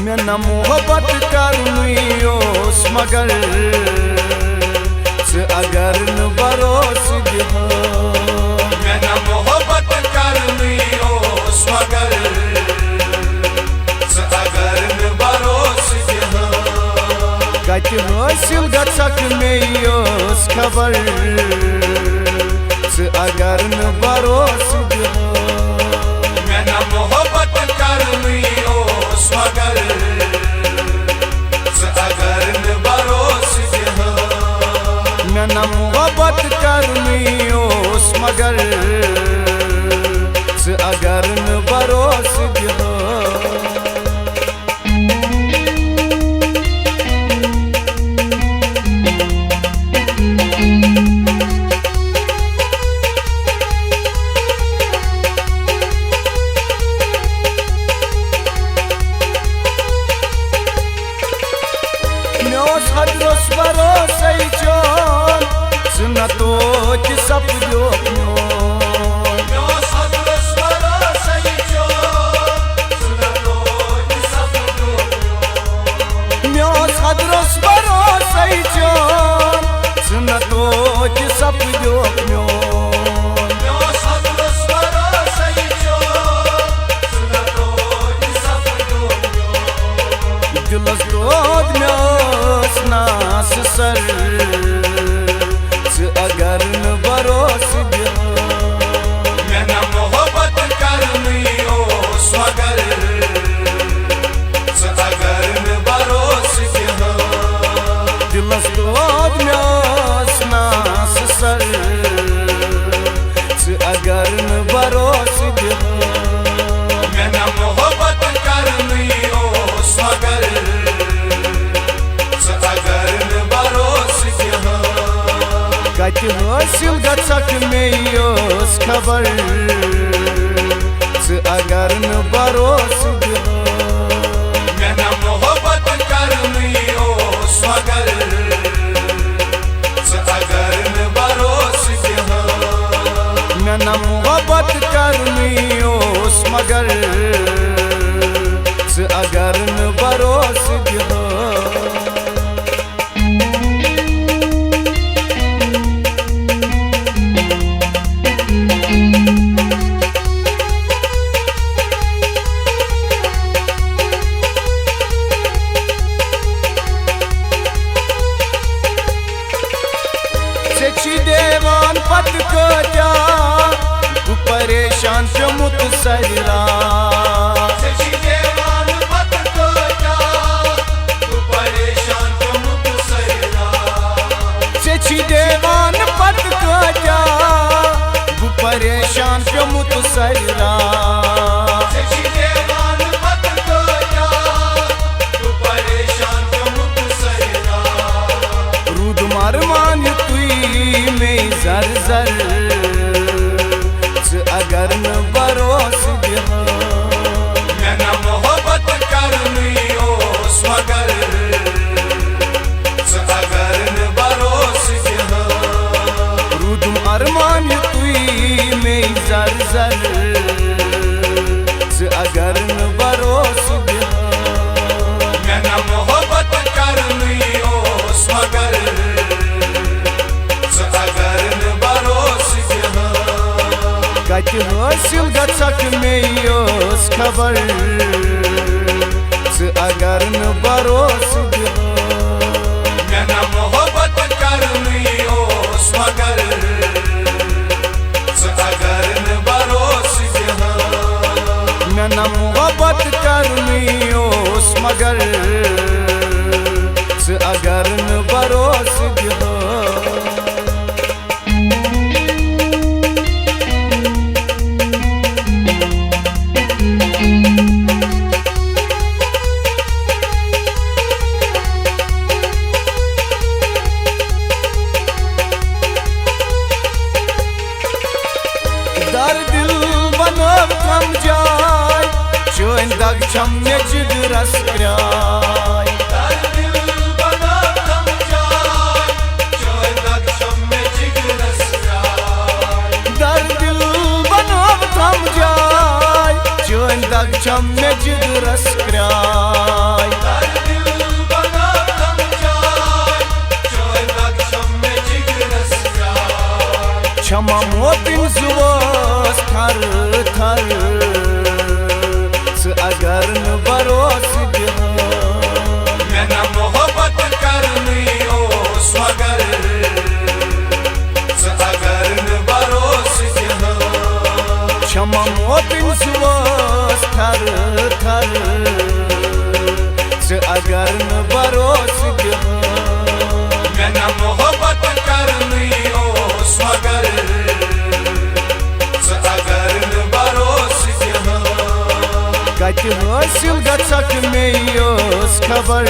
मे न मोहब्बत करनुस मगर अगर न भरोस दिहो मे न मोहब्बत करनुस मगर अगर न भरोस दिहो कत हासिल गछक मे खबर अगर न भरोस दिहो मे न मोहब्बत करनुस मगर अगर न भरोस दिहो मे न मोहब्बत करनुस मगर अगर न भरोस दिहो हदरोस भरोसे चोन न तो सपदो हदरोस भरोसे चोन न तो सपदो दिलस दोद नास सर अगर न भरोस दिहो मे न मोहब्बत करनुस मगर अगर न भरोस दिहो दिलस दोद नास सर अगर न भरोस दिहो मे न मोहब्बत करनुस मगर अगर न भरोस दिहो कत हासिल गछक मे खबर अगर न भरोस दिहो मे न मोहब्बत करनुस मगर अगर न भरोस दिहो मे न मोहब्बत करनुस मगर अगर न भरोस दिहो देवान पत क्या परेशान चमुत सरा देवान पत क्या परेशान चमुत सरा देवान पत क्या परेशान चमुत सरा देवान पत क्या परेशान चमुत सरा रूद मार मान में जर जर अगर न भरोस दिहो मे न मोहब्बत करनुस मगर अगर न भरोस दिहो रूद अरमान में जर जर अगर न भरोस दिहो मे न मोहब्बत करनुस मगर कत हासिल गछक मे खबर अगर न भरोस दिहो मे न मोहब्बत करनुस मगर अगर न भरोस दिहो मे न मोहब्बत करनुस मगर अगर न भरोस दिहो दर दिल बनब कम जाय चोन दग छम मे जिगरस क्राय दर दिल बनब कम जाय चोन दग छम मे जिगरस क्राय दर दिल बनब कम जाय चोन दग छम मे जिगरस क्राय अगर न भरोस दिहो मैं न मोहब्बत करनी ओस मगर अगर न भरोस दिहो क्षमा मोतिन सुवस थर थर अगर न भरोस दिहो मैं न मोहब्बत करनी ओस मगर अगर न भरोस दिहो कत हासिल गछक में योस खबर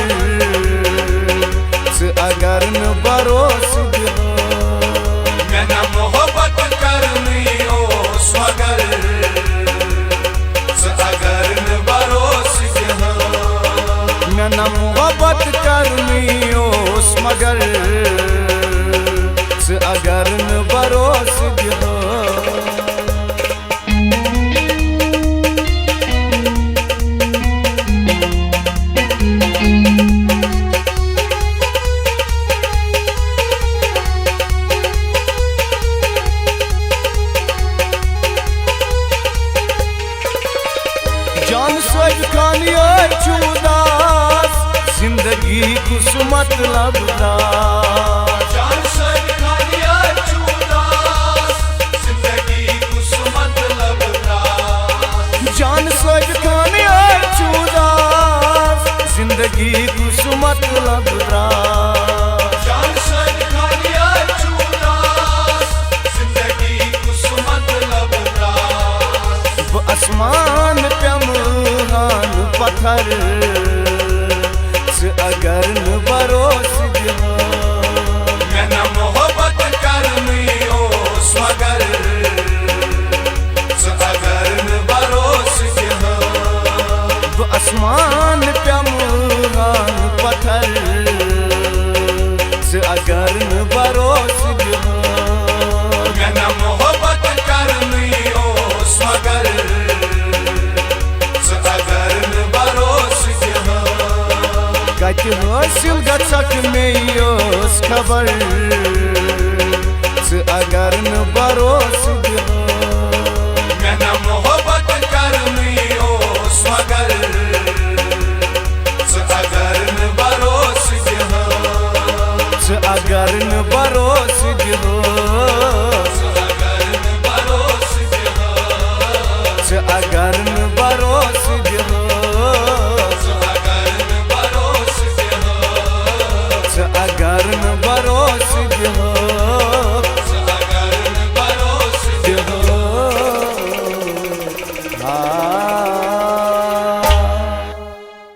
अगर न भरोस दिहो मैं न मोहब्बत करनी ओस मगर अगर न भरोस दिहो मैं न मोहब्बत करनी ओस मगर अगर न भरोस दिहो जान सोच खानिया चूदास जिंदगी कुसुमत लबदास जान सद खानिया चूदास जिंदगी कुसुमत लबदास जान सोच खानिया चूदास जिंदगी कुसुमत लबदास जान सद खानिया चूदास जिंदगी कुसुमत लबदास वो आसमान प्यमहान पत्थर अगर न भरोस दिहो मैं न मोहब्बत करनी ओस मगर अगर न भरोस दिहो वो आसमान प्यमहान पत्थर अगर न भरोस दिहो मैं न मोहब्बत करनी ओस मगर अगर न भरोस दिहो कत हासिल गछक में योस खबर अगर न भरोस दिहो मैं न मोहब्बत करनी ओस मगर अगर न भरोस दिहो अगर न भरोस दिहो अगर न भरोस दिहो अगर न भरोस दिहो अगर न भरोस दिहो अगर न भरोस दिहो अगर न भरोस दिहो हाँ